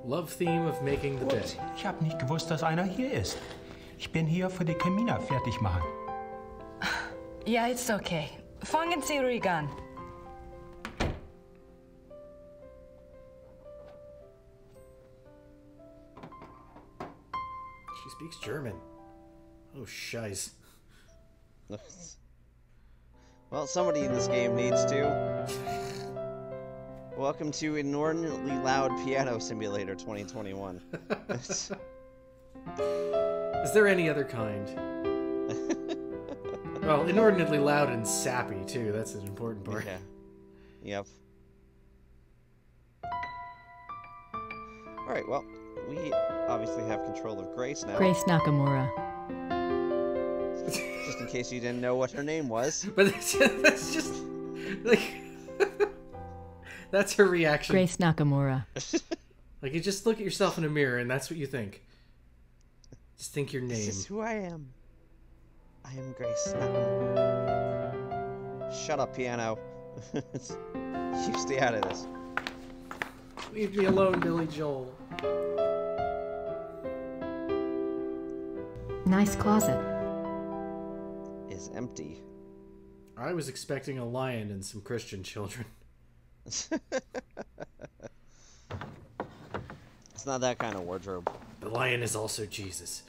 Love theme of making the bed. Ich hab nicht gewusst, dass einer hier ist. Ich bin hier für die Kamina fertig machen. Ja, it's okay. Fangen Sie ruhig an. She speaks German. Oh, shiz. Well, somebody in this game needs to. Welcome to Inordinately Loud Piano Simulator 2021. Is there any other kind? Well, inordinately loud and sappy, too. That's an important part. Yeah. Yep. Alright, well, we obviously have control of Grace now. Grace Nakamura. Just in case you didn't know what her name was. But that's just... like... That's her reaction. Grace Nakamura. Like, you just look at yourself in a mirror and that's what you think. Just think your name. This is who I am. I am Grace Nakamura. Shut up, piano. You stay out of this. Leave me alone, Billy Joel. Nice closet. Is empty. I was expecting a lion and some Christian children. It's not that kind of wardrobe. The lion is also Jesus.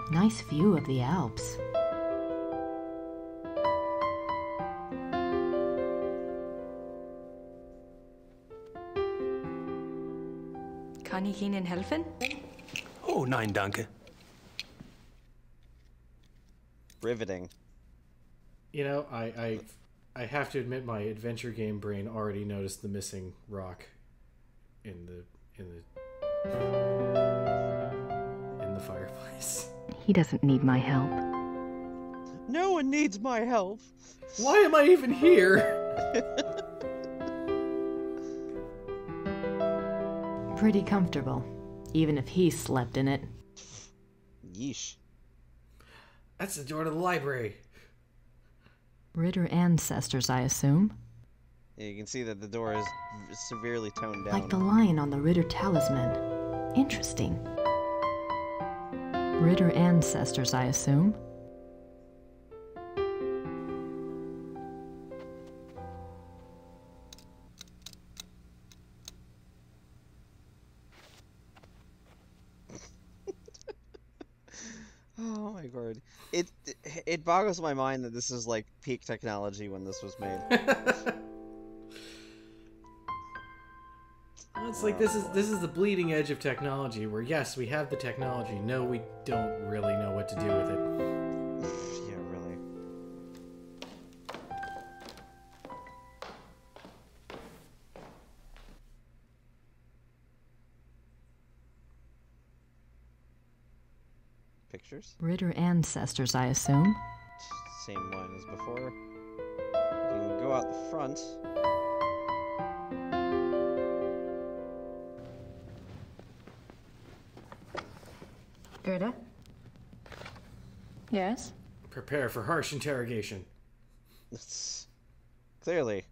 Nice view of the Alps. Kann ich Ihnen helfen? Oh, nein, danke. Riveting. You know, I have to admit my adventure game brain already noticed the missing rock in the fireplace. He doesn't need my help. No one needs my help. Why am I even here? Pretty comfortable, even if he slept in it. Yeesh. That's the door to the library. Ritter ancestors, I assume. Yeah, you can see that the door is severely toned down. Like the lion on the Ritter talisman. Interesting. Ritter ancestors, I assume. Oh my god. It boggles my mind that this is like peak technology when this was made. Well, it's like this is the bleeding edge of technology where yes, we have the technology, no, we don't really know what to do with it. Yeah, really. Pictures? Ritter ancestors, I assume. Same line as before. You can go out the front. Gerda? Yes? Prepare for harsh interrogation. Clearly.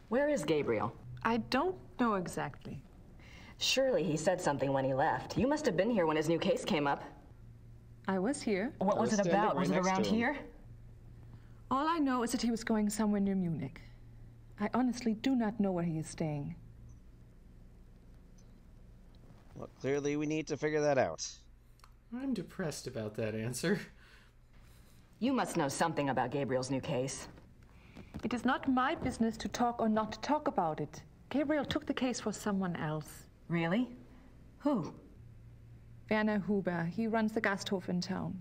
Where is Gabriel? I don't know exactly. Surely he said something when he left. You must have been here when his new case came up. I was here. What was it about? Was it around here? All I know is that he was going somewhere near Munich. I honestly do not know where he is staying. Well, clearly we need to figure that out. I'm depressed about that answer. You must know something about Gabriel's new case. It is not my business to talk or not to talk about it. Gabriel took the case for someone else. Really? Who? Werner Huber. He runs the Gasthof in town.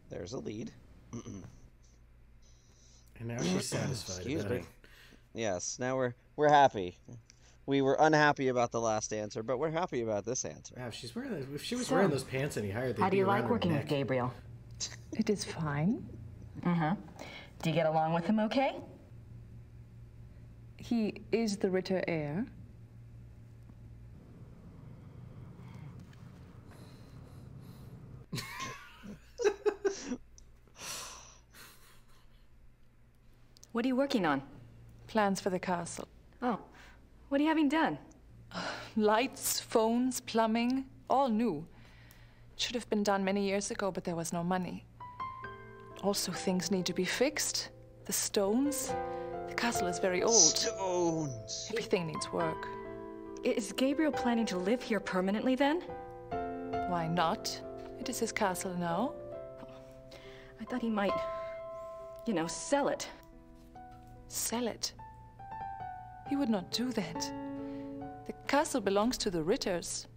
There's a lead. And now she's satisfied Excuse about me. it. Yes, now we're happy. We were unhappy about the last answer, but we're happy about this answer. Wow, if she was wearing those pants any higher, they'd How do be you around like her working neck. with Gabriel? It is fine. Mm-hmm. Do you get along with him okay? He is the Ritter heir. What are you working on? Plans for the castle. Oh, What are you having done? Lights, phones, plumbing, all new. Should have been done many years ago, but there was no money. Also, things need to be fixed. The stones. The castle is very old. Stones. Everything needs work. Is Gabriel planning to live here permanently then? Why not? It is his castle now. I thought he might, you know, sell it. Sell it. He would not do that. The castle belongs to the Ritters.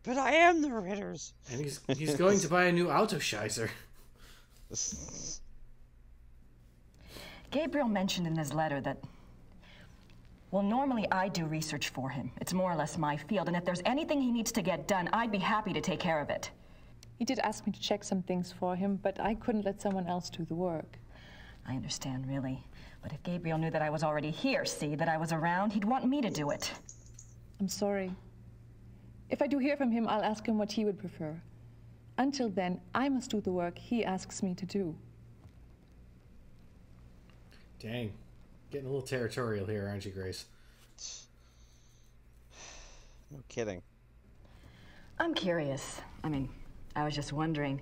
But I am the Ritters. And he's going to buy a new Autoscheiser. Gabriel mentioned in his letter that, well, normally I do research for him. It's more or less my field, and if there's anything he needs to get done, I'd be happy to take care of it. He did ask me to check some things for him, but I couldn't let someone else do the work. I understand, really. But if Gabriel knew that I was already here, see, that I was around, he'd want me to do it. I'm sorry. If I do hear from him, I'll ask him what he would prefer. Until then, I must do the work he asks me to do. Dang. Getting a little territorial here, aren't you, Grace? No kidding. I'm curious. I mean, I was just wondering,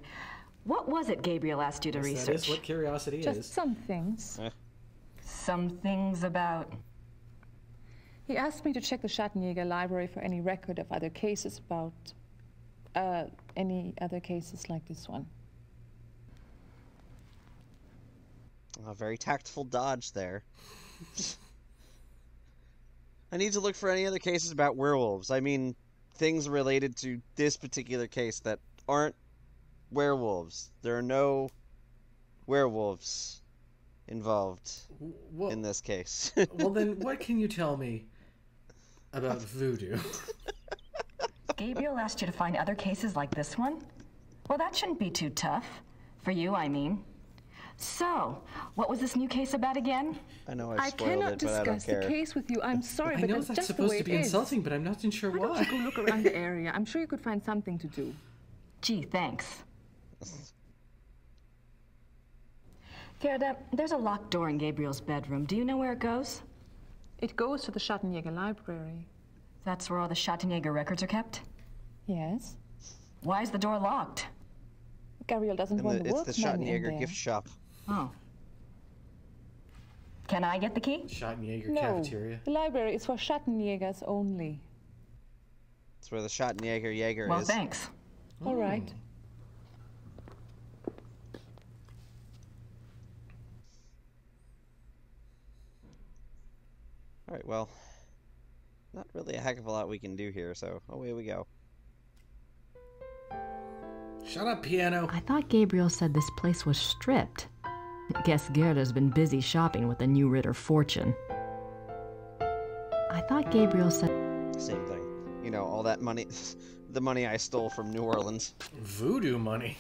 what was it Gabriel asked you to research? That is what curiosity is. Just some things. Some things about... He asked me to check the Schattenjäger library for any record of other cases about... any other cases like this one. A very tactful dodge there. I need to look for any other cases about werewolves. I mean, things related to this particular case that aren't werewolves. There are no werewolves involved in this case. Well, then what can you tell me about voodoo? Gabriel asked you to find other cases like this one? Well, that shouldn't be too tough. For you, I mean. So, what was this new case about again? I know I spoiled cannot it, but I don't discuss the care. case with you. I'm sorry, I but know that's that's just the supposed way to be it is. insulting, but I'm not sure Why don't why. you go look around the area? I'm sure you could find something to do. Gee, thanks. Gerda, there's a locked door in Gabriel's bedroom. Do you know where it goes? It goes to the Schattenjäger library. That's where all the Schattenjäger records are kept? Yes. Why is the door locked? Gabriel doesn't want the It's the workmen in Schattenjäger there. gift shop. Oh. Can I get the key? Schattenjäger No, cafeteria. the library is for Schattenjägers only. It's where the Schattenjäger Jaeger Well, is. thanks. All right. Alright, well, not really a heck of a lot we can do here, so away we go. Shut up, piano. I thought Gabriel said this place was stripped. Guess Gerda's been busy shopping with the new Ritter fortune. I thought Gabriel said... Same thing. You know, all that money, the money I stole from New Orleans. Voodoo money.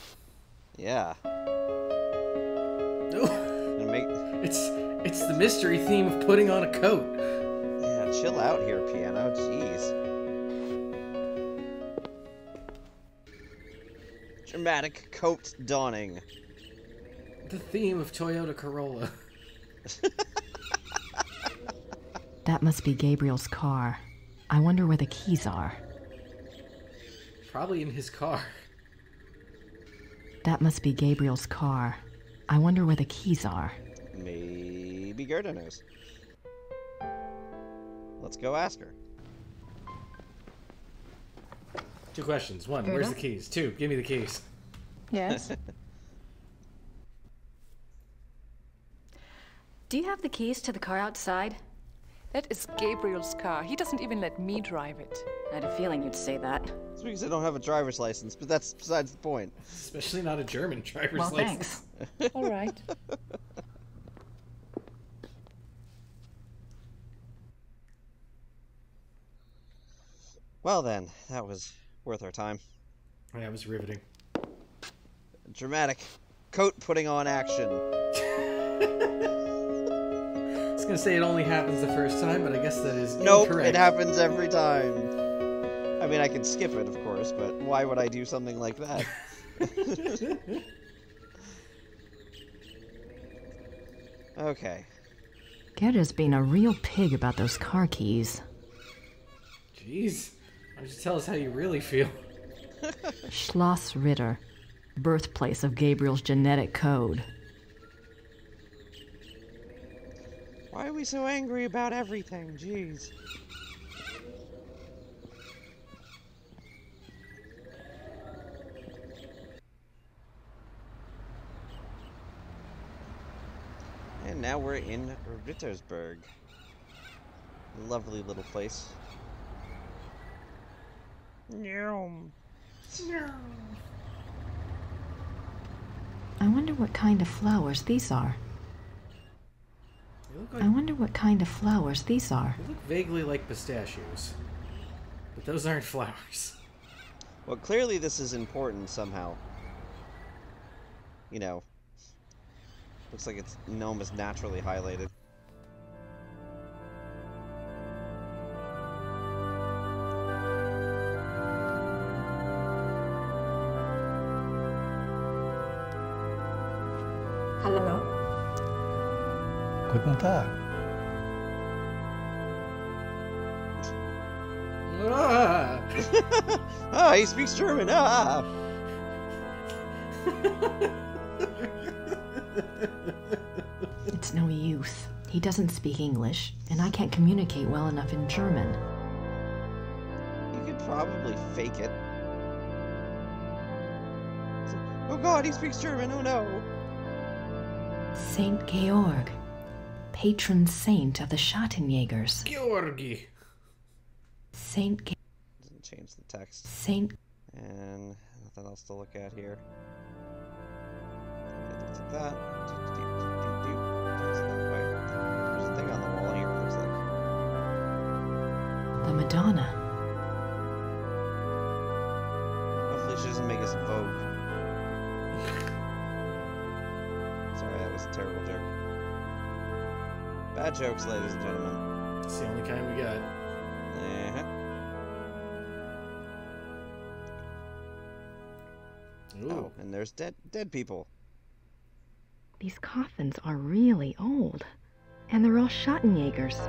Yeah. No. Gonna make... It's the mystery theme of putting on a coat. Yeah, chill out here, piano. Jeez. Dramatic coat donning. The theme of Toyota Corolla. That must be Gabriel's car. I wonder where the keys are. Probably in his car. That must be Gabriel's car. I wonder where the keys are. Maybe Gerda knows. Let's go ask her. 2 questions. 1, Gerda? where's the keys? 2, give me the keys. Yes. Do you have the keys to the car outside? That is Gabriel's car. He doesn't even let me drive it. I had a feeling you'd say that. It's because I don't have a driver's license, but that's besides the point. Especially not a German driver's Well, license. thanks. All right. Well then, that was worth our time. Yeah, it was riveting. Dramatic coat putting on action. I was gonna say it only happens the first time, but I guess that is Nope, incorrect. it happens every time. I mean, I can skip it, of course, but why would I do something like that? Okay. Gerda's being a real pig about those car keys. Jeez. Why don't you tell us how you really feel? Schloss Ritter, birthplace of Gabirel's genetic code. Why are we so angry about everything? Jeez. And now we're in Rittersburg. Lovely little place. I wonder what kind of flowers these are. They look like, I wonder what kind of flowers these are. they look vaguely like pistachios. But those aren't flowers. Well, clearly this is important somehow. You know. Looks like it's almost naturally highlighted. Hello? Guten Tag. Ah! Ah, he speaks German. Ah! It's no use. He doesn't speak English, and I can't communicate well enough in German. You could probably fake it. Oh god, he speaks German. Oh no. Saint Georg, patron saint of the Schattenjägers. Georgi! Saint Ge- Doesn't change the text. Saint And nothing else to look at here. Look at that. That's that way. There's a thing on the wall here, it looks like. the Madonna. Hopefully she doesn't make us Vogue. Sorry, that was a terrible joke. Bad jokes, ladies and gentlemen. It's the only kind we got. Uh-huh. Ooh. Oh, and there's dead people. These coffins are really old, and they're all Schattenjägers.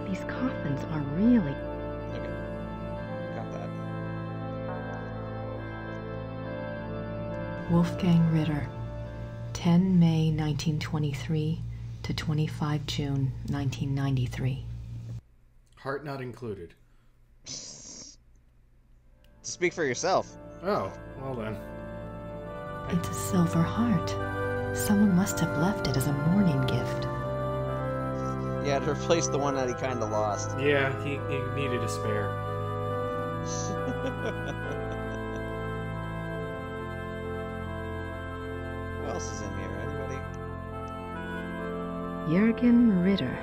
These coffins are really... Okay. Got that. Wolfgang Ritter, 10 May 1923 to 25 June 1993. Heart not included. Speak for yourself. Oh, well then. It's a silver heart. Someone must have left it as a mourning gift. Yeah, to replace the one that he kind of lost. Yeah, he needed a spare. Who else is in here? Anybody? Jürgen Ritter,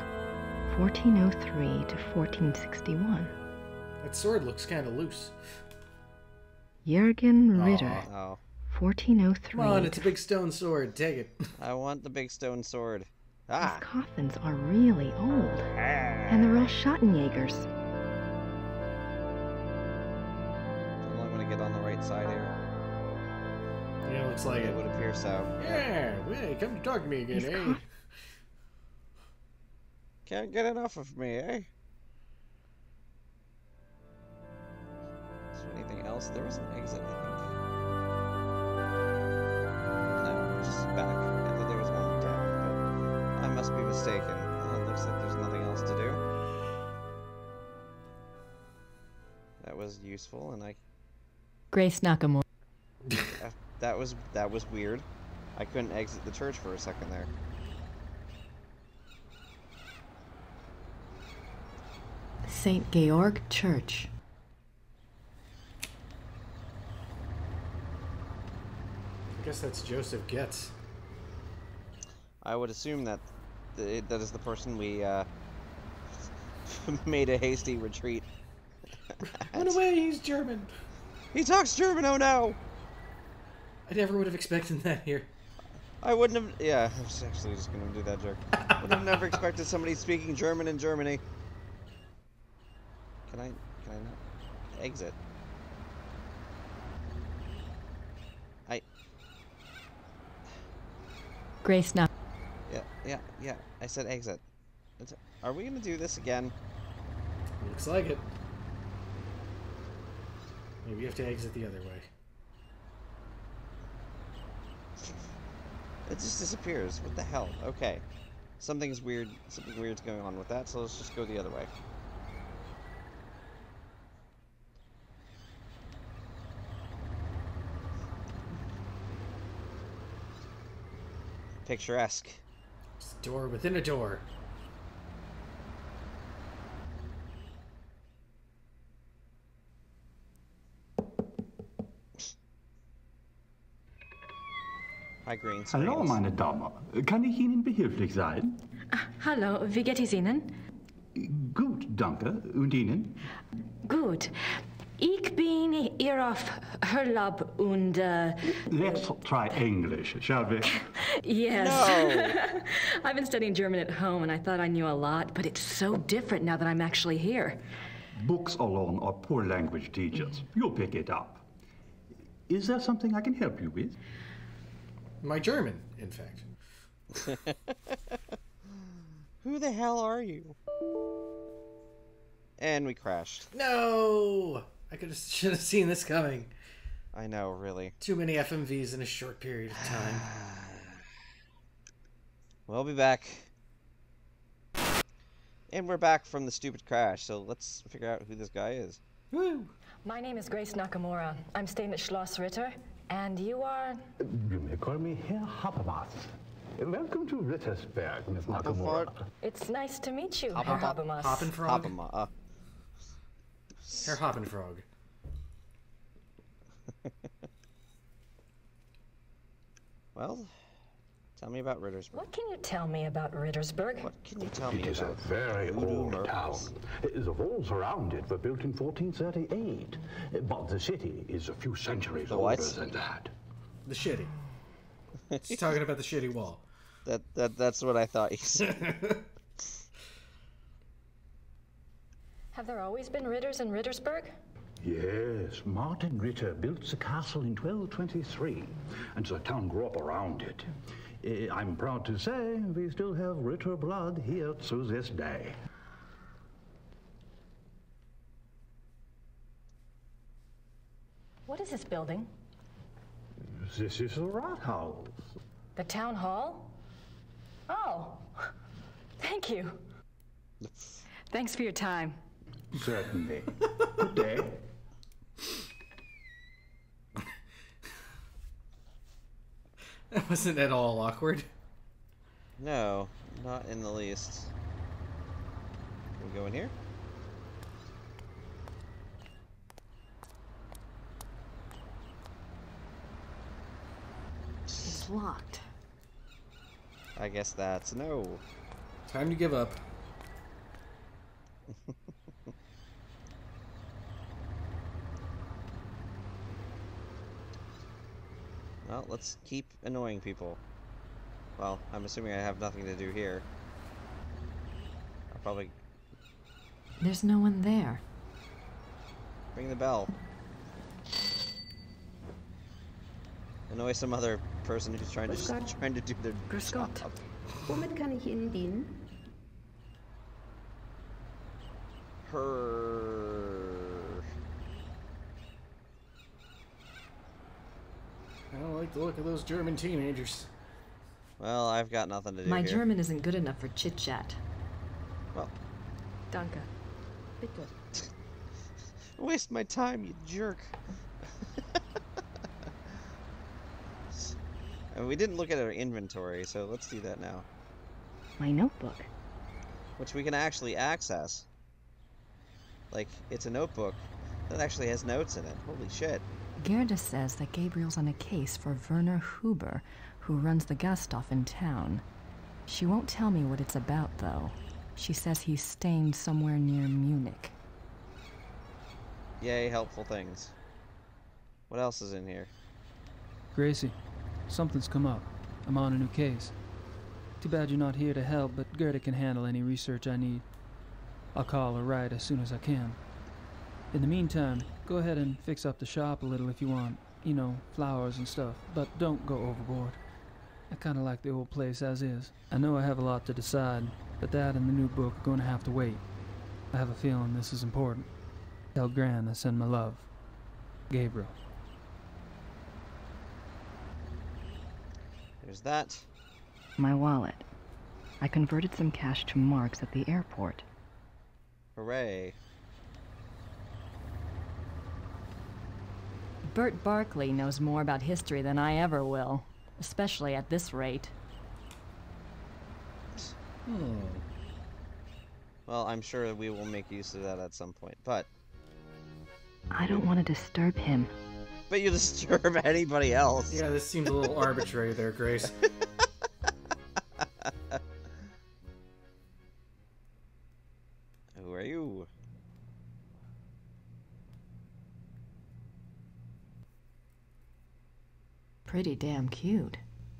1403 to 1461. That sword looks kind of loose. Jürgen Ritter, Oh, 1403 Come on, it's to a big stone sword. Take it. I want the big stone sword. These Ah! coffins are really old, and they're all Schattenjägers. I'm only going to get on the right side here. Yeah, looks like It it. would appear so. Yeah, hey, come to talk to me again, These eh? coffins... Can't get enough of me, eh? Is there anything else? There was an exit, I think. No, just back. I thought there was one down, but I must be mistaken. It looks like there's nothing else to do. That was useful, and Grace Nakamura. that was weird. I couldn't exit the church for a second there. St. Georg Church. I guess that's Joseph Getz. I would assume that that is the person we made a hasty retreat. Run away, he's German. He talks German, oh no! I never would have expected that here. I wouldn't have. Yeah, I was actually just gonna do that joke. Would have never expected somebody speaking German in Germany. Can I not exit? Grace Nak. Yeah. Yeah. I said exit. Are we gonna do this again? Looks like it. Maybe you have to exit the other way. It just disappears. What the hell? Okay. Something's weird. Something weird's going on with that, so let's just go the other way. Picturesque. It's a door within a door. Hi, green screens. Hallo, meine Damen. Kann ich Ihnen behilflich sein? Hallo, wie geht es Ihnen? Gut, danke. Und Ihnen? Gut. Ich bin hier auf Urlaub und Let's try English, shall we? yes. No. I've been studying German at home and I thought I knew a lot, but it's so different now that I'm actually here. Books alone are poor language teachers. You'll pick it up. Is there something I can help you with? My German, in fact. Who the hell are you? And we crashed. No! Should have seen this coming. I know, really. Too many FMVs in a short period of time. We'll be back. And we're back from the stupid crash, so let's figure out who this guy is. Woo! My name is Grace Nakamura. I'm staying at Schloss Ritter, and you are... You may call me Herr Habermas. Welcome to Rittersburg, Miss Nakamura. It's nice to meet you, Herr Habermas. Hoppenfrog? Herr Hoppenfrog. Well, tell me about Rittersburg. What can you tell me about Rittersburg? What can you tell me It is a about very old murders? town. The walls around it were built in 1438, but the city is a few centuries The what? older than that. The shitty. He's talking about the shitty wall. That's what I thought you said. Have there always been Ritters in Rittersburg? Yes, Martin Ritter built the castle in 1223, and the town grew up around it. I'm proud to say we still have Ritter blood here to this day. What is this building? This is the Rathaus. The town hall? Oh, thank you. Thanks for your time. Certainly. Good day. That wasn't at all awkward. No, not in the least. Can we go in here? It's locked. I guess that's no. Time to give up. Well, let's keep annoying people. Well, I'm assuming I have nothing to do here. I'll probably There's no one there. ring the bell. Annoy some other person who's trying to do their Grüß job. Gott. Womit kann ich Ihnen dienen? I don't like the look of those German teenagers. Well, I've got nothing to do My here. German isn't good enough for chit-chat. Well, Danke. Bitte. waste my time, you jerk. And we didn't look at our inventory, so let's do that now. My notebook. Which we can actually access. Like, it's a notebook that actually has notes in it. Holy shit. Gerda says that Gabriel's on a case for Werner Huber, who runs the Gasthof in town. She won't tell me what it's about, though. She says he's staying somewhere near Munich. Yay, helpful things. What else is in here? Gracie, something's come up. I'm on a new case. Too bad you're not here to help, but Gerda can handle any research I need. I'll call or write as soon as I can. In the meantime, go ahead and fix up the shop a little if you want. You know, flowers and stuff, but don't go overboard. I kind of like the old place as is. I know I have a lot to decide, but that and the new book are going to have to wait. I have a feeling this is important. Tell Gran I send my love. Gabriel. There's that. My wallet. I converted some cash to marks at the airport. Hooray. Bert Barkley knows more about history than I ever will, especially at this rate. Well, I'm sure we will make use of that at some point, but... I don't want to disturb him. But you disturb anybody else. Yeah, this seems a little arbitrary there, Grace. Who are you? Pretty damn cute.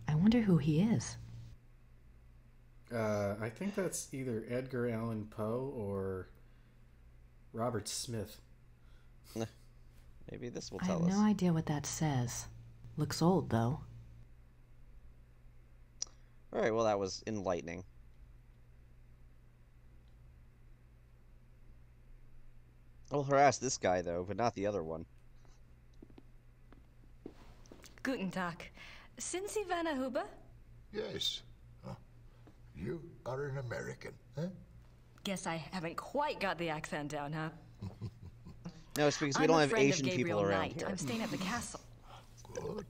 I wonder who he is. I think that's either Edgar Allan Poe or Robert Smith. Maybe this will I tell have us. no idea what that says. Looks old, though. Alright, well that was enlightening. I'll harass this guy, though, but not the other one. Guten Tag. Sind Sie Werner Huber? Yes. You are an American, huh? Guess I haven't quite got the accent down, huh? No, it's because we I'm don't a have friend Asian of people Gabriel around Knight. here. I'm staying at the castle. Good.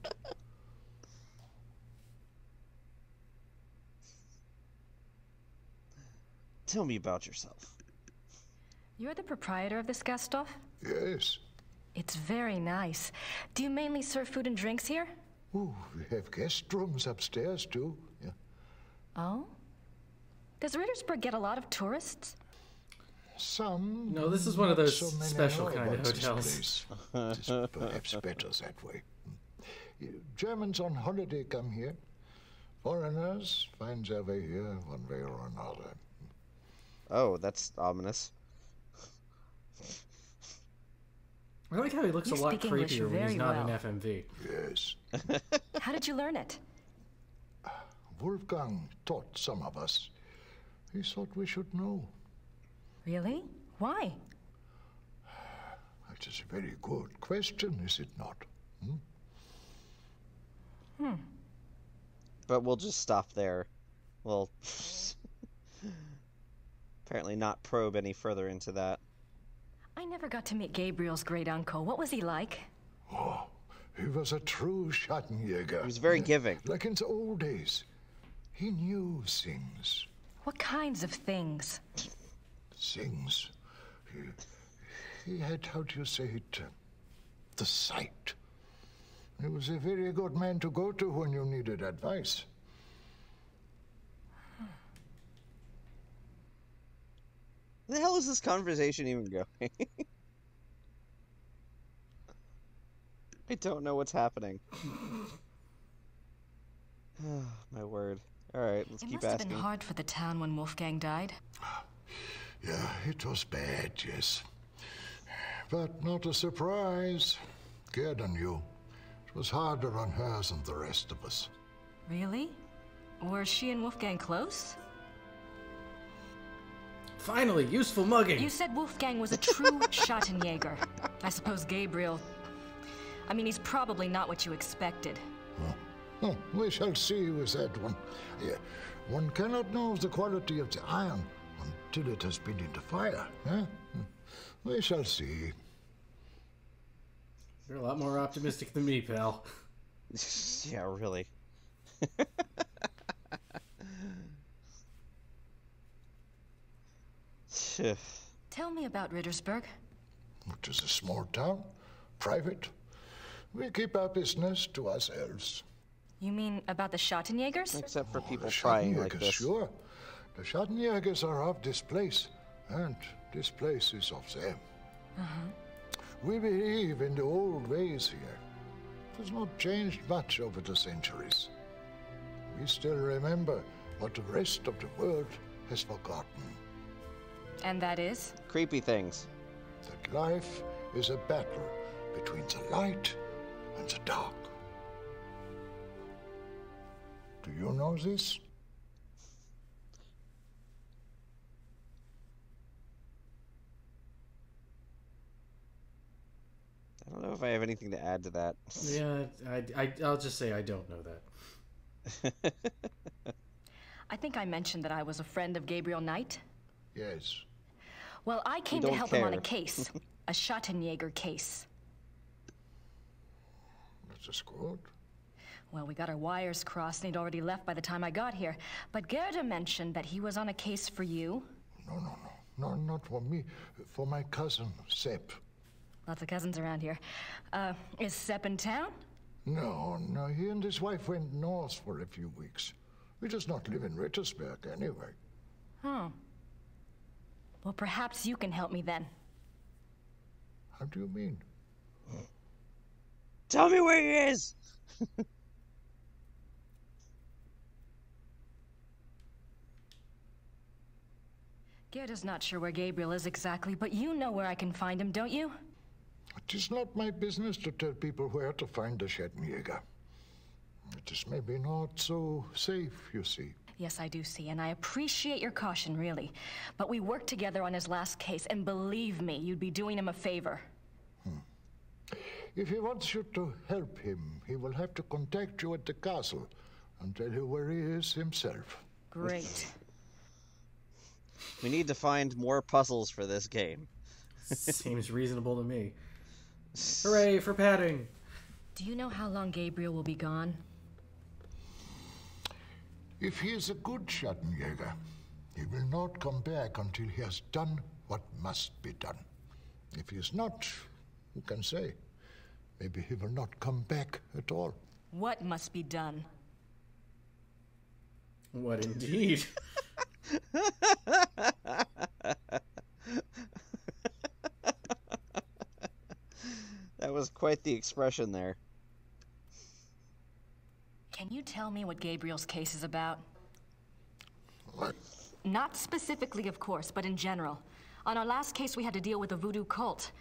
Tell me about yourself. You're the proprietor of this Gasthof? Yes. It's very nice. Do you mainly serve food and drinks here? Oh, we have guest rooms upstairs, too. Yeah. Oh? Does Rittersburg get a lot of tourists? Some. No, this is one of those not so many special know kind of about this hotels. place. It is perhaps better that way. Germans on holiday come here. Foreigners find their way here one way or another. Oh, that's ominous. I like how he looks You a lot speak English creepier when he's very not well. in FMV. Yes. How did you learn it? Wolfgang taught some of us. He thought we should know. Really? Why? That is a very good question, is it not? But we'll just stop there. We'll apparently not probe any further into that. I never got to meet Gabriel's great uncle. What was he like? Oh, he was a true Schattenjäger. He was very giving. Like in the old days. He knew things. What kinds of things? Things. He had, how do you say it, the sight. He was a very good man to go to when you needed advice. Where the hell is this conversation even going? I don't know what's happening. My word. Alright, let's It keep must have asking. been hard for the town when Wolfgang died. Yeah, it was bad, yes. But not a surprise. Gerda knew. It was harder on her than the rest of us. Really? Were she and Wolfgang close? Finally, useful mugging! You said Wolfgang was a true Schattenjäger. I suppose Gabriel... I mean, he's probably not what you expected. Oh, we shall see with that one. Yeah, one cannot know the quality of the iron until it has been into fire. Huh? We shall see. You're a lot more optimistic than me, pal. Yeah, really. Tell me about Rittersburg. It is a small town, private. We keep our business to ourselves. You mean about the Schattenjägers? Except for people The trying like Schattenjägers, this. sure. The Schattenjägers are of this place, and this place is of them. We believe in the old ways here. It has not changed much over the centuries. We still remember what the rest of the world has forgotten. And that is? Creepy things. That life is a battle between the light and the dark. Do you know this? I don't know if I have anything to add to that. Yeah, I'll just say I don't know that. I think I mentioned that I was a friend of Gabriel Knight. Yes. Well, I came to help him on a case. A Schattenjäger case. That's good. Well, we got our wires crossed and he'd already left by the time I got here. But Gerda mentioned that he was on a case for you. No, not for me. For my cousin, Sepp. Lots of cousins around here. Is Sepp in town? No, he and his wife went north for a few weeks. He does not live in Rittersburg anyway. Oh. Well, perhaps you can help me then. How do you mean? Tell me where he is! Gerda's not sure where Gabriel is exactly, but you know where I can find him, don't you? It is not my business to tell people where to find the Schattenjäger. It is maybe not so safe, you see. Yes, I do see, and I appreciate your caution, really. But we worked together on his last case, and believe me, you'd be doing him a favor. If he wants you to help him, he will have to contact you at the castle and tell you where he is himself. Great. We need to find more puzzles for this game. Seems reasonable to me. Hooray for padding! Do you know how long Gabriel will be gone? If he is a good Schattenjäger, he will not come back until he has done what must be done. If he is not, who can say? Maybe he will not come back at all. What must be done? What indeed? That was quite the expression there. Can you tell me what Gabriel's case is about? What? Not specifically, of course, but in general. On our last case, we had to deal with a voodoo cult.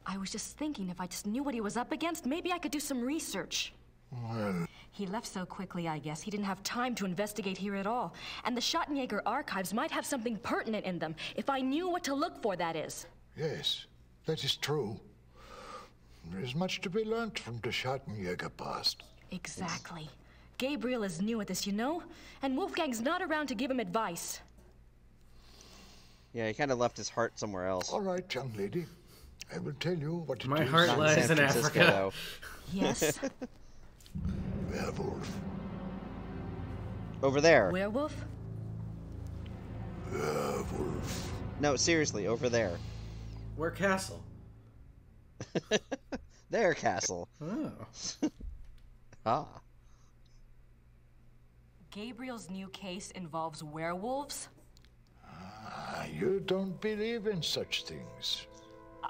I was just thinking if I just knew what he was up against, maybe I could do some research. Well... He left so quickly, I guess. He didn't have time to investigate here at all. And the Schattenjäger archives might have something pertinent in them, if I knew what to look for, that is. Yes, that is true. There is much to be learned from the Schattenjäger past. Exactly. Gabriel is new at this, you know? And Wolfgang's not around to give him advice. Yeah, he kind of left his heart somewhere else. All right, young lady. I will tell you what it is. My heart lies in Africa. Yes. Werewolf. Over there. Werewolf? Werewolf. No, seriously, over there. Where castle? Their castle. Oh. Ah. Gabriel's new case involves werewolves? You don't believe in such things.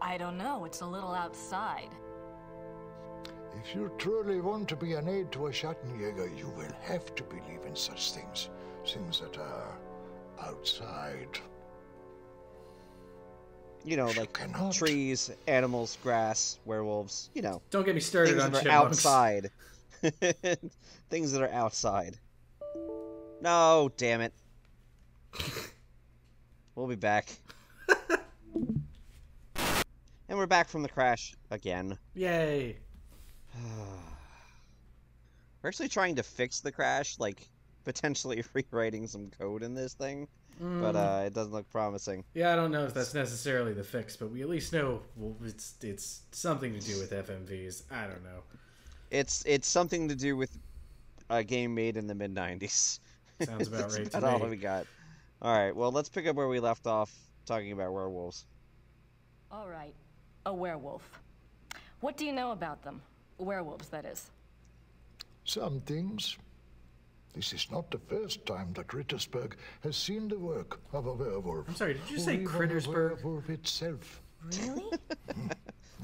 I don't know. It's a little outside. If you truly want to be an aid to a Schattenjäger, you will have to believe in such things. Things that are outside. You know, like trees, animals, grass, werewolves, you know. Don't get me started on things that are chipmunks. outside. Things that are outside. No, damn it. We'll be back. And we're back from the crash again. Yay. We're actually trying to fix the crash, like potentially rewriting some code in this thing. But it doesn't look promising. Yeah, I don't know if that's necessarily the fix, but we at least know it's something to do with FMVs. I don't know. It's something to do with a game made in the mid-90s. Sounds about right to That's me. all we got. All right, well, let's pick up where we left off talking about werewolves. All right. A werewolf. What do you know about them? Werewolves, that is. Some things. This is not the first time that Rittersburg has seen the work of a werewolf. I'm sorry, did you say Or even Rittersburg? a werewolf itself. Really?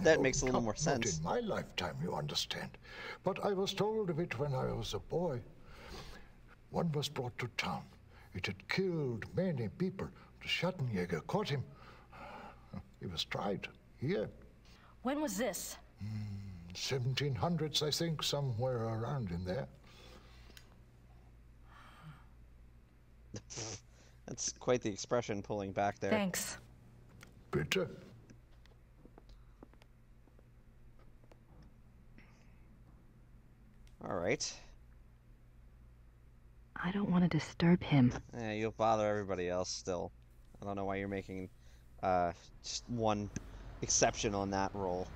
That makes a little more Not sense. in my lifetime, you understand. But I was told of it when I was a boy. One was brought to town. It had killed many people. The Schattenjäger caught him. He was tried here. When was this? 1700s, I think, somewhere around in there. That's quite the expression pulling back there. Thanks. Bitte. Alright. I don't want to disturb him. You'll bother everybody else still. I don't know why you're making just one exception on that rule.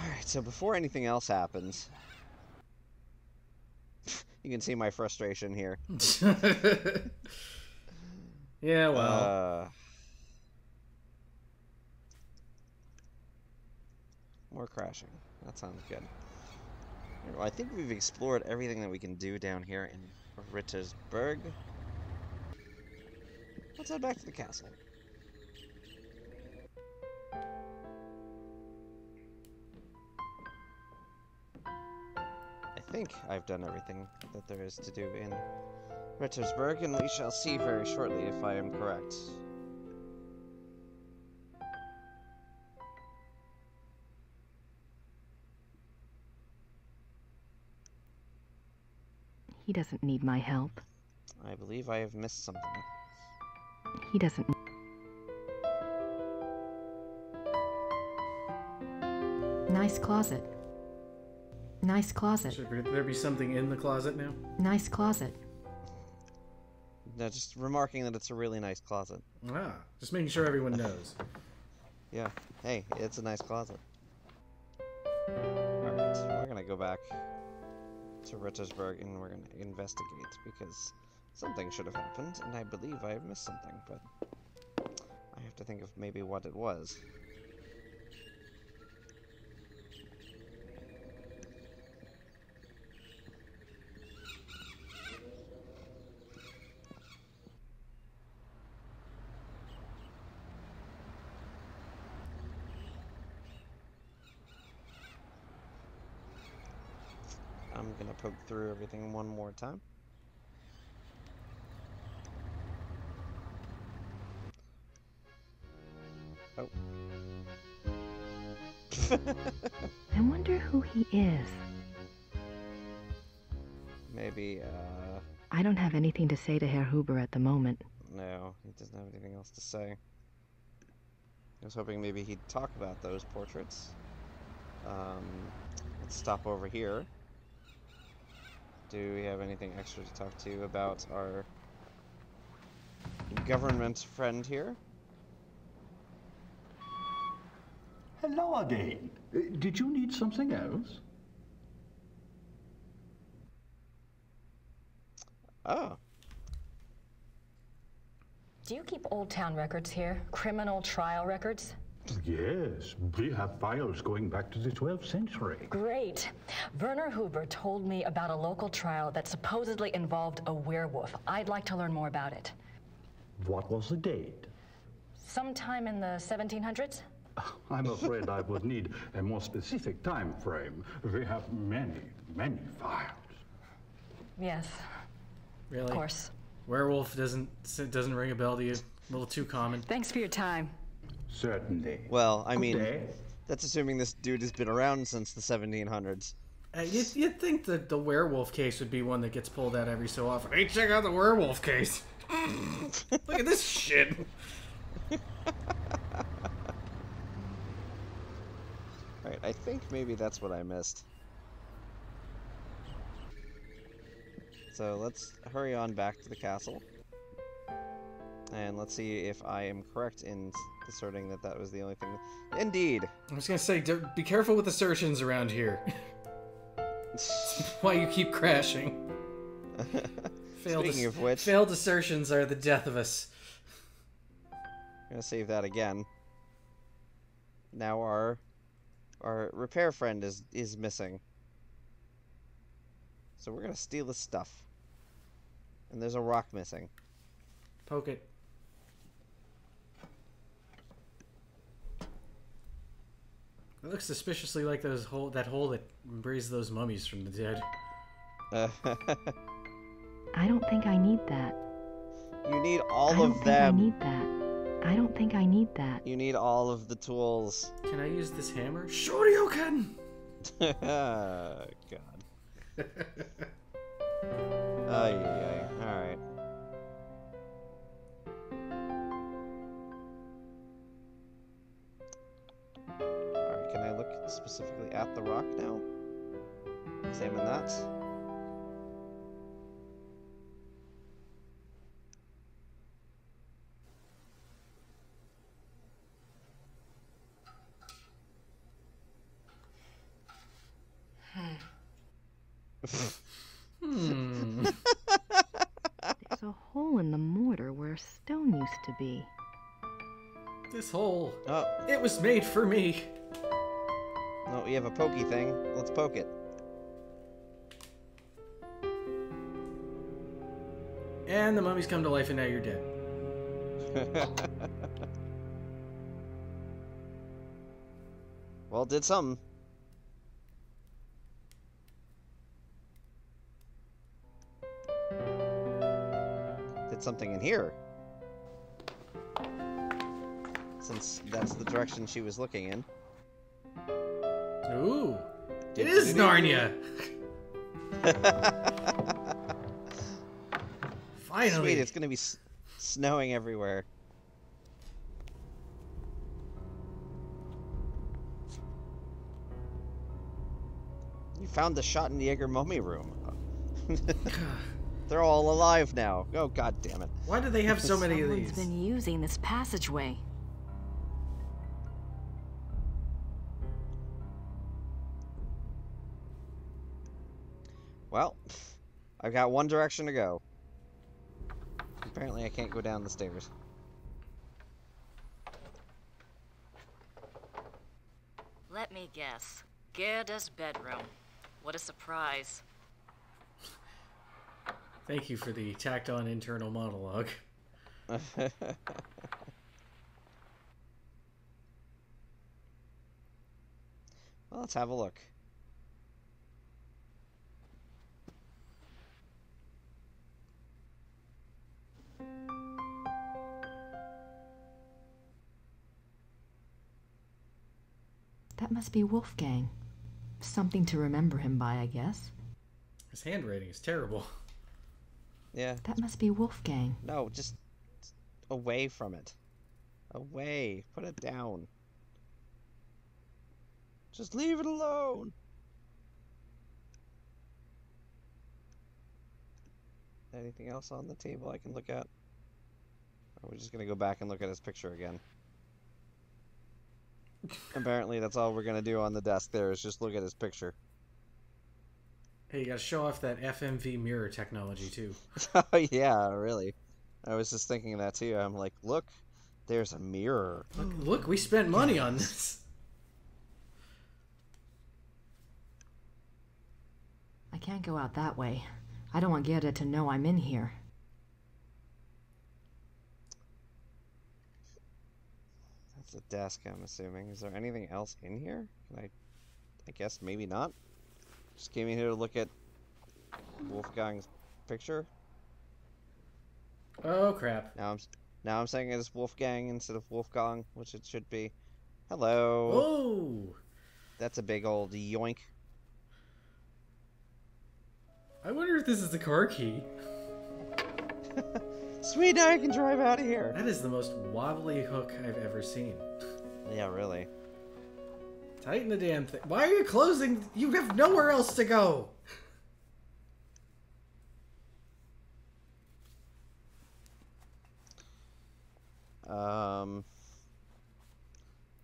Alright, so before anything else happens, you can see my frustration here. Yeah, well. More crashing. That sounds good. Well, I think we've explored everything that we can do down here in Rittersburg. Let's head back to the castle. I think I've done everything that there is to do in Rittersburg, and we shall see very shortly if I am correct. He doesn't need my help. I believe I have missed something. He doesn't. Nice closet. Nice closet. Should there be something in the closet now? Nice closet. No, just remarking that it's a really nice closet. Ah, just making sure everyone knows. Yeah. Hey, it's a nice closet. Alright, we're gonna go back to Rittersburg and we're gonna investigate because something should have happened and I believe I have missed something, but I have to think of maybe what it was. I'm gonna poke through everything one more time. Oh. I wonder who he is. Maybe, I don't have anything to say to Herr Huber at the moment. no, he doesn't have anything else to say. I was hoping maybe he'd talk about those portraits. Let's stop over here. Do we have anything extra to talk to about our government friend here? Hello again. Did you need something else? Oh. Do you keep Old Town records here? Criminal trial records? Yes, we have files going back to the 12th century. Great. Werner Huber told me about a local trial that supposedly involved a werewolf. I'd like to learn more about it. What was the date? Sometime in the 1700s? I'm afraid I would need a more specific time frame. We have many, many files. Yes. Really? Of course. Werewolf doesn't ring a bell to you? A little too common. Thanks for your time. Certainly. Well, I Good mean, day. that's assuming this dude has been around since the 1700s. You'd think that the werewolf case would be one that gets pulled out every so often. Hey, check out the werewolf case. Look at this shit. Right, I think maybe that's what I missed. So let's hurry on back to the castle. And let's see if I am correct in asserting that that was the only thing. Indeed! I was gonna say, be careful with assertions around here. That's why you keep crashing. Speaking of which, failed assertions are the death of us. I'm gonna save that again. Now our repair friend is missing. So we're gonna steal his stuff. And there's a rock missing. Poke it. It looks suspiciously like that hole that raised those mummies from the dead. I don't think I need that. You need all I of don't them. think I need that. I don't think I need that. You need all of the tools. Can I use this hammer? Shoryuken! God. Ay. Alright. specifically at the rock now. Examine that. There's a hole in the mortar where stone used to be. This hole. Oh. It was made for me. Oh, we have a pokey thing. Let's poke it. And the mummy's come to life and now you're dead. Well, did something. Did something in here. Since that's the direction she was looking in. Ooh. It is Narnia! Finally! Sweet, it's gonna be snowing everywhere. You found the Schottenjäger mummy room. They're all alive now. Oh, god damn it. Why do they have so many of these? Someone's been using this passageway. Well, I've got one direction to go. Apparently I can't go down the stairs. Let me guess. Gerda's bedroom. What a surprise. Thank you for the tacked-on internal monologue. Well, let's have a look. That must be Wolfgang. Something to remember him by, I guess. His handwriting is terrible. Yeah. That must be Wolfgang. No, just away from it. Away. Put it down. Just leave it alone. Anything else on the table I can look at? Or are we just going to go back and look at his picture again? Apparently that's all we're going to do on the desk there is just look at his picture. Hey, you gotta show off that FMV mirror technology, too. Oh, yeah, really. I was just thinking that, too. I'm like, look, there's a mirror. Look, we spent money on this. I can't go out that way. I don't want Gerda to know I'm in here. That's a desk, I'm assuming. Is there anything else in here? Can I guess maybe not. Just came in here to look at Wolfgang's picture. Oh crap! Now I'm saying it's Wolfgang instead of Wolfgang, which it should be. Hello. Oh. That's a big old yoink. I wonder if this is the car key. Sweet, now I can drive out of here. That is the most wobbly hook I've ever seen. Yeah, really. Tighten the damn thing. Why are you closing? You have nowhere else to go. All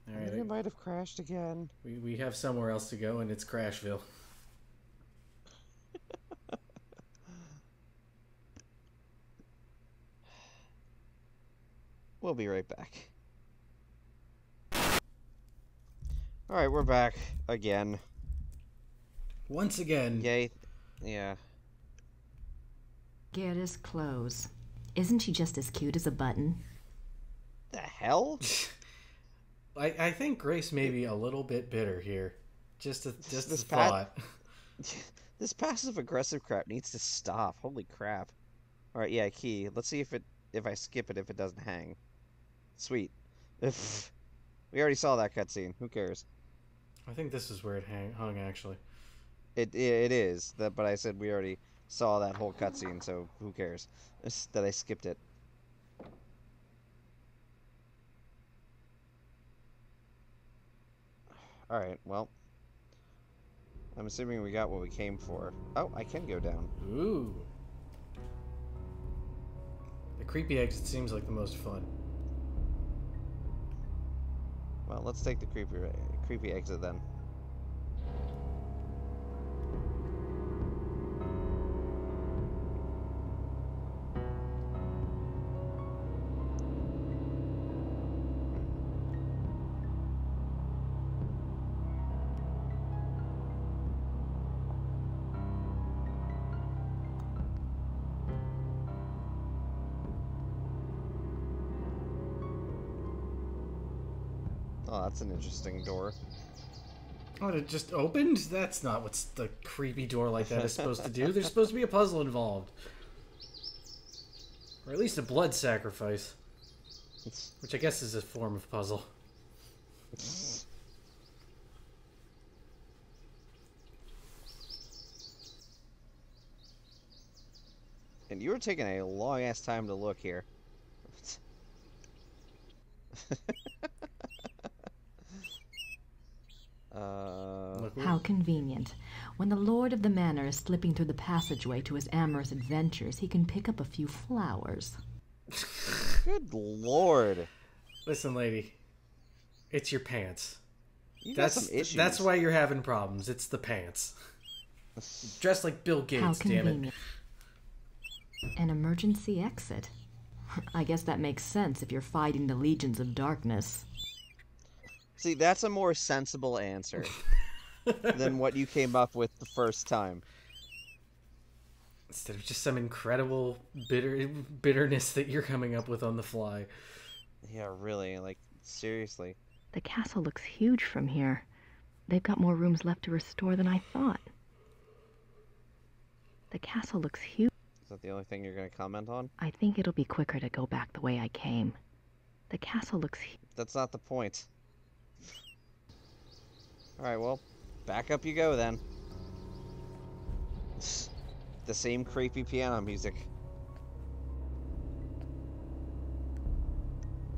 right. It might have crashed again. We have somewhere else to go, and it's Crashville. We'll be right back. Alright, we're back again. Once again. Yay. Yeah. Gerda's clothes. Isn't she just as cute as a button? The hell? I think Grace may be a little bit bitter here. Just a thought. This passive-aggressive crap needs to stop. Holy crap. Alright, yeah, key. Let's see if I skip it, if it doesn't hang. Sweet. We already saw that cutscene. Who cares? I think this is where it hung, actually. It is. But I said we already saw that whole cutscene, so who cares? It's that I skipped it. Alright, well. I'm assuming we got what we came for. Oh, I can go down. Ooh. The creepy exit seems like the most fun. Well, let's take the creepy exit then. Oh, that's an interesting door. Oh, it just opened? That's not what the creepy door like that is supposed to do. There's supposed to be a puzzle involved. Or at least a blood sacrifice. Which I guess is a form of puzzle. And you were taking a long-ass time to look here. How convenient. When the lord of the manor is slipping through the passageway to his amorous adventures, he can pick up a few flowers. Good lord. Listen, lady. It's your pants. Got some issues. That's why you're having problems. It's the pants. Dressed like Bill Gates, How damn convenient. it. An emergency exit. I guess that makes sense if you're fighting the legions of darkness. See, that's a more sensible answer than what you came up with the first time. Instead of just some incredible bitterness that you're coming up with on the fly. Yeah, really, like, seriously. The castle looks huge from here. They've got more rooms left to restore than I thought. The castle looks huge. Is that the only thing you're going to comment on? I think it'll be quicker to go back the way I came. The castle looks huge. That's not the point. Alright, well, back up you go then. The same creepy piano music.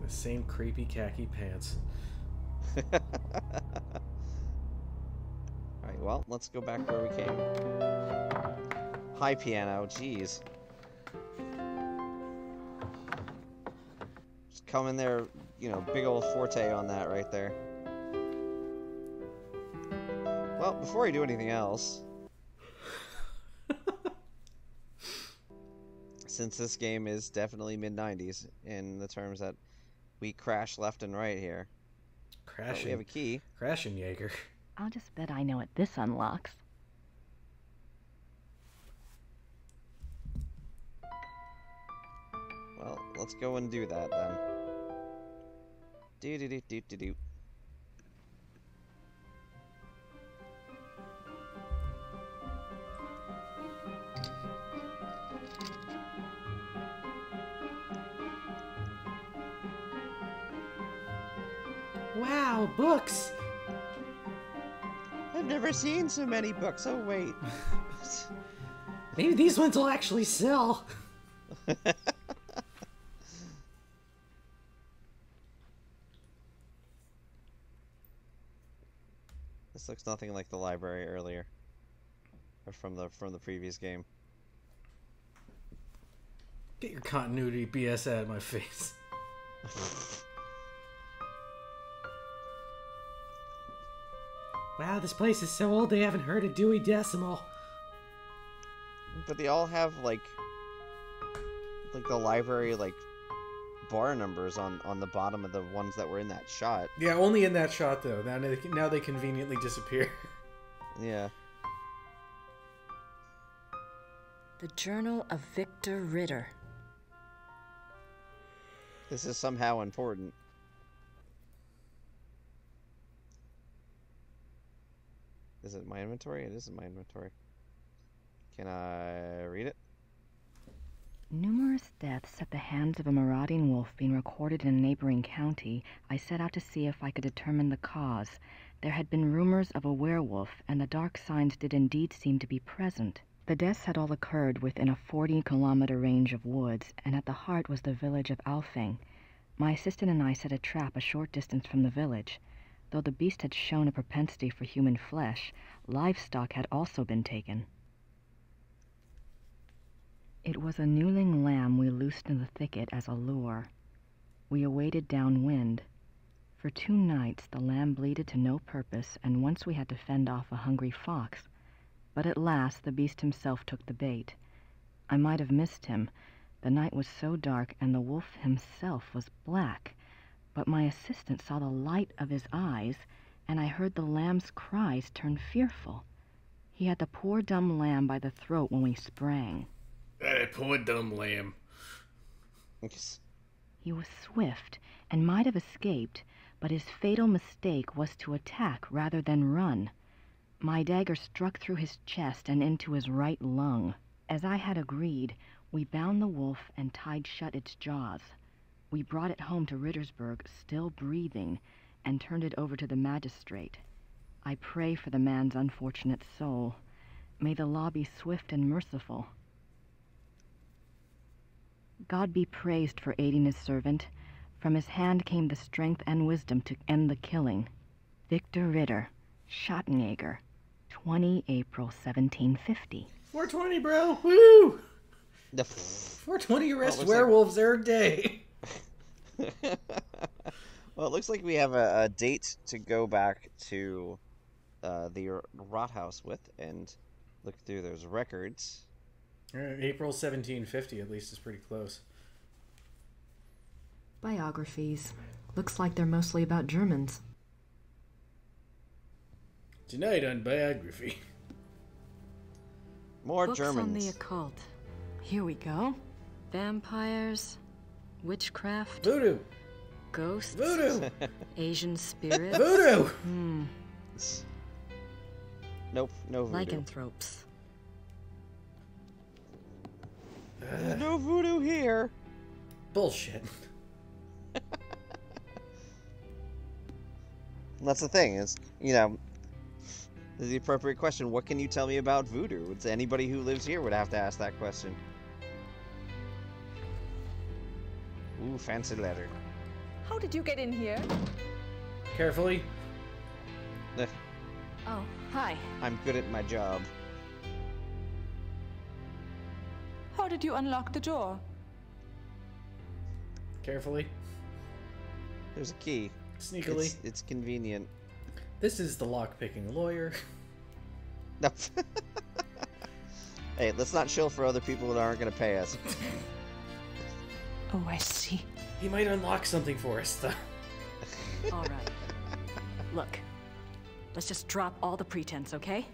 The same creepy khaki pants. Alright, well, let's go back where we came. Hi, piano, jeez. Just come in there, you know, big old forte on that right there. Well, before I do anything else, since this game is definitely mid-90s in the terms that we crash left and right here. Crashing. We have a key. Crashing Jaeger. I'll just bet I know what this unlocks. Well, let's go and do that then. Do-do-do-do-do-do. Wow, books! I've never seen so many books. Oh, wait. Maybe these ones will actually sell. This looks nothing like the library earlier. Or from the previous game. Get your continuity BS out of my face. Wow, this place is so old they haven't heard a Dewey Decimal. But they all have, like the library, like, bar numbers on the bottom of the ones that were in that shot. Yeah, only in that shot, though. Now they conveniently disappear. Yeah. The Journal of Victor Ritter. This is somehow important. Is it my inventory? It is in my inventory. Can I read it? Numerous deaths at the hands of a marauding wolf being recorded in a neighboring county, I set out to see if I could determine the cause. There had been rumors of a werewolf, and the dark signs did indeed seem to be present. The deaths had all occurred within a 40-kilometer range of woods, and at the heart was the village of Alfing. My assistant and I set a trap a short distance from the village. Though the beast had shown a propensity for human flesh, Livestock had also been taken. It was a newling lamb we loosed in the thicket as a lure. We awaited downwind. For 2 nights the lamb bleated to no purpose, and once we had to fend off a hungry fox. But at last the beast himself took the bait. I might have missed him. The night was so dark, and the wolf himself was black. But my assistant saw the light of his eyes, and I heard the lamb's cries turn fearful. He had the poor dumb lamb by the throat when we sprang. That poor dumb lamb. He was swift, and might have escaped, but his fatal mistake was to attack rather than run. My dagger struck through his chest and into his right lung. As I had agreed, we bound the wolf and tied shut its jaws. We brought it home to Rittersburg, still breathing, and turned it over to the magistrate. I pray for the man's unfortunate soul. May the law be swift and merciful. God be praised for aiding his servant. From his hand came the strength and wisdom to end the killing. Victor Ritter, Schottenjäger, 20 April 1750. 420, bro! Woo! 420 arrest werewolves every day. Well, it looks like we have a date to go back to the Rathaus with and look through those records. April 1750, at least, is pretty close. Biographies. Looks like they're mostly about Germans. Tonight on Biography. More Books Germans. on the occult. Here we go. Vampires, witchcraft, Voodoo, ghosts, voodoo, Asian spirits, voodoo. Nope, no voodoo. lycanthropes. No voodoo here. Bullshit. That's the thing, is, you know, the appropriate question. What can you tell me about voodoo? It's anybody who lives here would have to ask that question. Ooh, fancy letter. How did you get in here? Carefully. Oh, hi. I'm good at my job. How did you unlock the door? Carefully. There's a key. Sneakily. It's convenient. This is the lock-picking lawyer. No. Hey, let's not chill for other people that aren't going to pay us. Oh, I see. He might unlock something for us, though. All right. Look, let's just drop all the pretense, okay?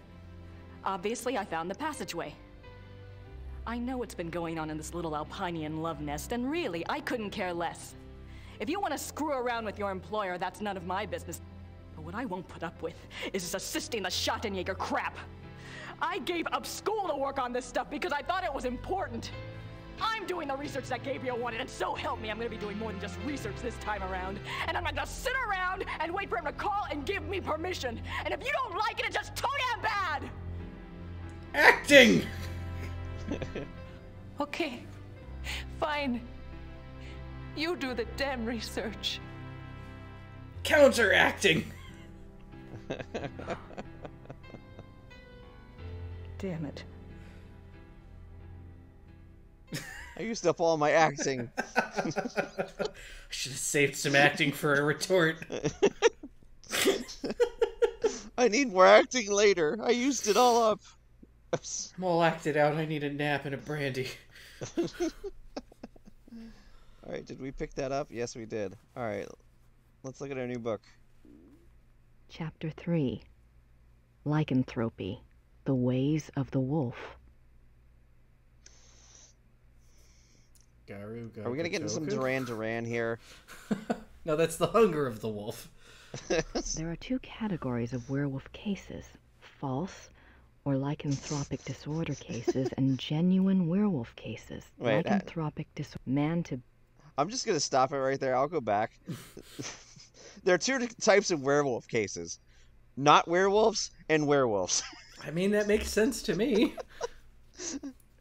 Obviously, I found the passageway. I know what's been going on in this little Alpinian love nest, and really, I couldn't care less. If you want to screw around with your employer, that's none of my business. But what I won't put up with is assisting the Schottenjäger crap. I gave up school to work on this stuff because I thought it was important. I'm doing the research that Gabirel wanted, and so help me, I'm gonna be doing more than just research this time around. And I'm not gonna sit around and wait for him to call and give me permission. And if you don't like it, it's just too damn bad! Acting! Okay, fine. You do the damn research. Counteracting! Damn it. I used up all my acting. I should have saved some acting for a retort. I need more acting later. I used it all up. I'm all acted out. I need a nap and a brandy. Alright, did we pick that up? Yes, we did. Alright, let's look at our new book. Chapter 3. Lycanthropy. The Ways of the Wolf. Are we going to get into some Duran here? No, that's the hunger of the wolf. There are 2 categories of werewolf cases. False or lycanthropic disorder cases and genuine werewolf cases. Wait, lycanthropic disorder. I'm just going to stop it right there. I'll go back. There are 2 types of werewolf cases. Not werewolves and werewolves. I mean, that makes sense to me.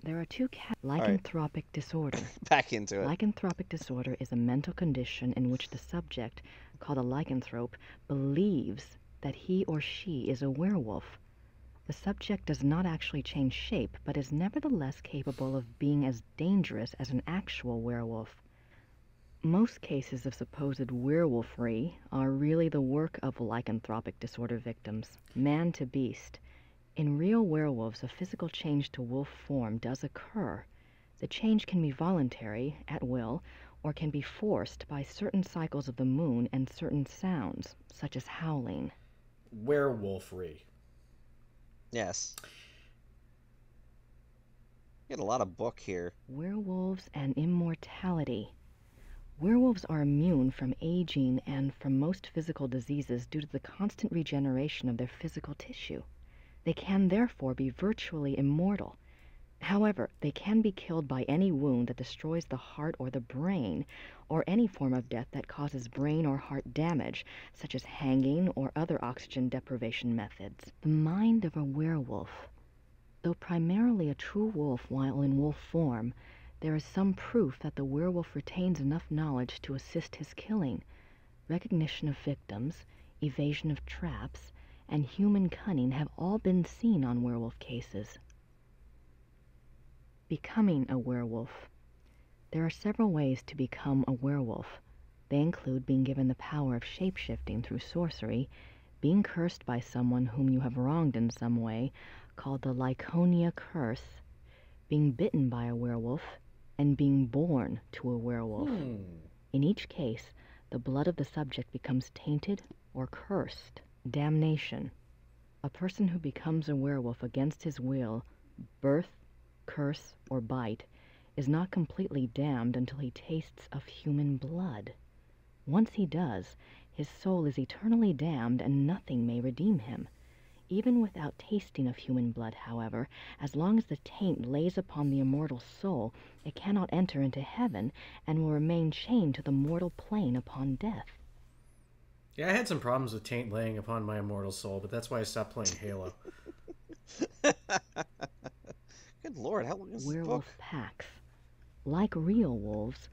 There are 2 lycanthropic disorder. Back into it. Lycanthropic disorder is a mental condition in which the subject, called a lycanthrope, believes that he or she is a werewolf. The subject does not actually change shape, but is nevertheless capable of being as dangerous as an actual werewolf. Most cases of supposed werewolfry are really the work of lycanthropic disorder victims, man to beast. In real werewolves, a physical change to wolf form does occur. The change can be voluntary, at will, or can be forced by certain cycles of the moon and certain sounds, such as howling. Werewolfry. Yes. Get a lot of book here. Werewolves and immortality. Werewolves are immune from aging and from most physical diseases due to the constant regeneration of their physical tissue. They can therefore be virtually immortal. However, they can be killed by any wound that destroys the heart or the brain, or any form of death that causes brain or heart damage, such as hanging or other oxygen deprivation methods. The mind of a werewolf. Though primarily a true wolf while in wolf form, there is some proof that the werewolf retains enough knowledge to assist his killing. Recognition of victims, evasion of traps, and human cunning have all been seen on werewolf cases. Becoming a werewolf. There are several ways to become a werewolf. They include being given the power of shape-shifting through sorcery, being cursed by someone whom you have wronged in some way, called the Lyconia curse, being bitten by a werewolf, and being born to a werewolf. In each case, the blood of the subject becomes tainted or cursed. Damnation. A person who becomes a werewolf against his will, birth, curse, or bite, is not completely damned until he tastes of human blood. Once he does, his soul is eternally damned and nothing may redeem him. Even without tasting of human blood, however, as long as the taint lays upon the immortal soul, it cannot enter into heaven and will remain chained to the mortal plane upon death. Yeah, I had some problems with taint laying upon my immortal soul, but that's why I stopped playing Halo. Good lord, how long is this Werewolf book? Packs. Like real wolves,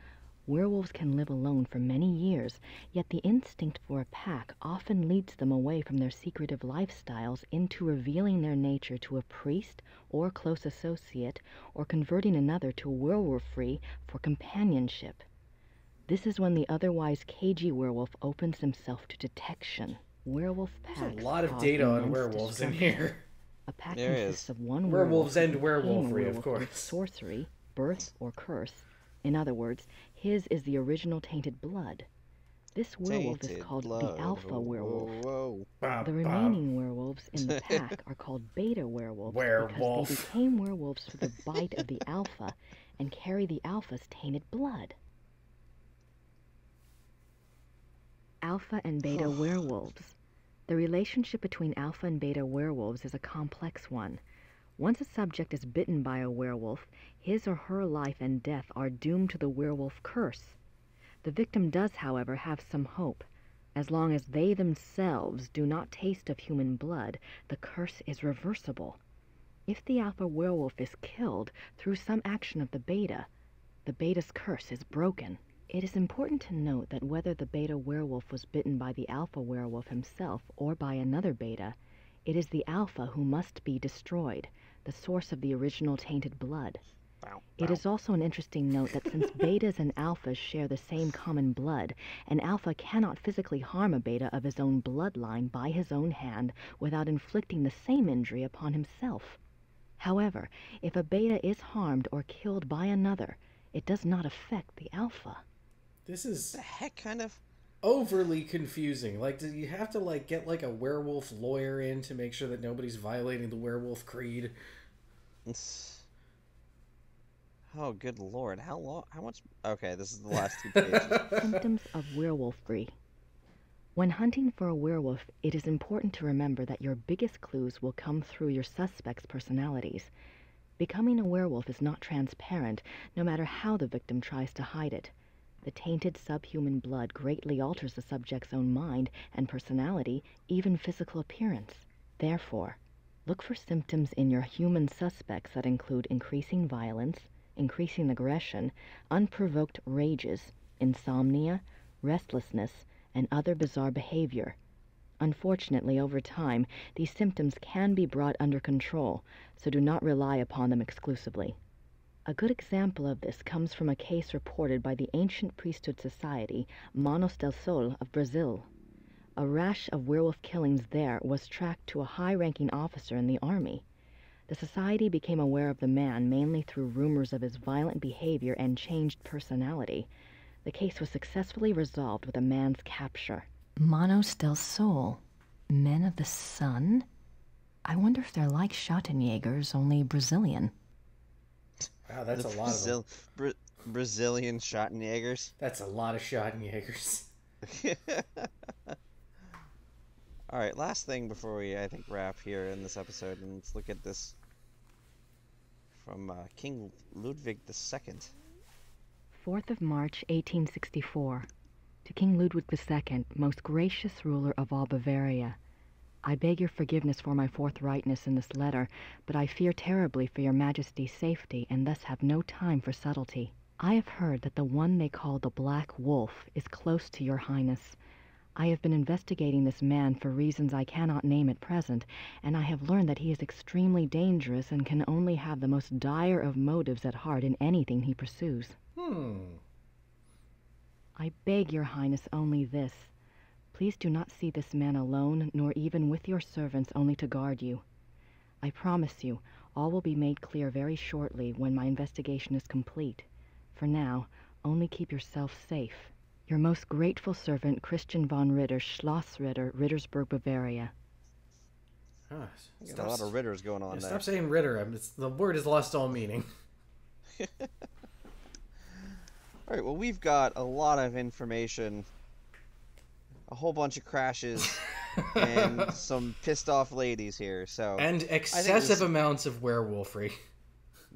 werewolves can live alone for many years, yet the instinct for a pack often leads them away from their secretive lifestyles into revealing their nature to a priest or close associate, or converting another to werewolfry for companionship. This is when the otherwise cagey werewolf opens himself to detection. Werewolf Packs. There's a lot of cause data on immense werewolves in destruction. here. A pack There consists is. of one Werewolves werewolf and who became a werewolfry, of werewolf with course. sorcery, birth, or curse. In other words, his is the original tainted blood. This werewolf Tainted is called blood. the alpha werewolf. Whoa. The remaining werewolves in the pack are called beta werewolves Werewolf. because they became werewolves through the bite of the alpha and carry the alpha's tainted blood. Alpha and beta werewolves. The relationship between alpha and beta werewolves is a complex one. Once a subject is bitten by a werewolf, his or her life and death are doomed to the werewolf curse. The victim does, however, have some hope. As long as they themselves do not taste of human blood, the curse is reversible. If the alpha werewolf is killed through some action of the beta's curse is broken. It is important to note that whether the beta werewolf was bitten by the alpha werewolf himself or by another beta, it is the alpha who must be destroyed, the source of the original tainted blood. It is also an interesting note that since betas and alphas share the same common blood, an alpha cannot physically harm a beta of his own bloodline by his own hand without inflicting the same injury upon himself. However, if a beta is harmed or killed by another, it does not affect the alpha. This is The heck kind of... overly confusing. Like, do you have to get a werewolf lawyer in to make sure that nobody's violating the werewolf creed? Oh, good lord. How long? How much? Okay, this is the last 2 pages. Symptoms of werewolfry. When hunting for a werewolf, it is important to remember that your biggest clues will come through your suspects' personalities. Becoming a werewolf is not transparent, no matter how the victim tries to hide it. The tainted subhuman blood greatly alters the subject's own mind and personality, even physical appearance. Therefore, look for symptoms in your human suspects that include increasing violence, increasing aggression, unprovoked rages, insomnia, restlessness, and other bizarre behavior. Unfortunately, over time, these symptoms can be brought under control, so do not rely upon them exclusively. A good example of this comes from a case reported by the ancient priesthood society Manos del Sol of Brazil. A rash of werewolf killings there was tracked to a high-ranking officer in the army. The society became aware of the man mainly through rumors of his violent behavior and changed personality. The case was successfully resolved with the man's capture. Manos del Sol. Men of the Sun? I wonder if they're like Schottenjägers, only Brazilian. Wow, that's a lot of them. Brazilian Schottenjägers. That's a lot of Schottenjägers. All right, last thing before we, I think, wrap here in this episode, and let's look at this from King Ludwig II. 4th of March, 1864. To King Ludwig II, most gracious ruler of all Bavaria. I beg your forgiveness for my forthrightness in this letter, but I fear terribly for your Majesty's safety, and thus have no time for subtlety. I have heard that the one they call the Black Wolf is close to your Highness. I have been investigating this man for reasons I cannot name at present, and I have learned that he is extremely dangerous and can only have the most dire of motives at heart in anything he pursues. I beg your Highness only this. Please do not see this man alone, nor even with your servants only to guard you. I promise you, all will be made clear very shortly when my investigation is complete. For now, only keep yourself safe. Your most grateful servant, Christian von Ritter, Schloss Ritter, Rittersburg, Bavaria. Got a lot of Ritters going on there. Stop saying Ritter. The word has lost all meaning. All right, well, we've got a lot of information, a whole bunch of crashes, and some pissed off ladies here. So and excessive amounts of werewolfry.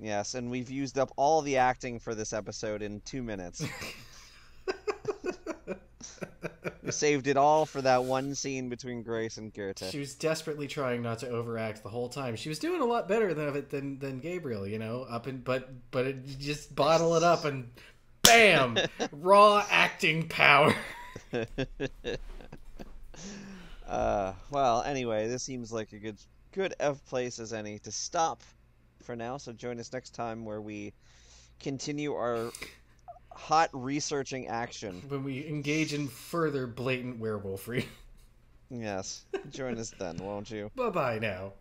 Yes, and we've used up all the acting for this episode in 2 minutes. We saved it all for that one scene between Grace and Goethe. She was desperately trying not to overact the whole time. She was doing a lot better than Gabirel, you know. But it just bottle it up and bam, raw acting power. Well, anyway, this seems like a good place as any to stop for now. So join us next time where we continue our hot researching action. When we engage in further blatant werewolfry. Yes. Join us then, won't you? Bye-bye now.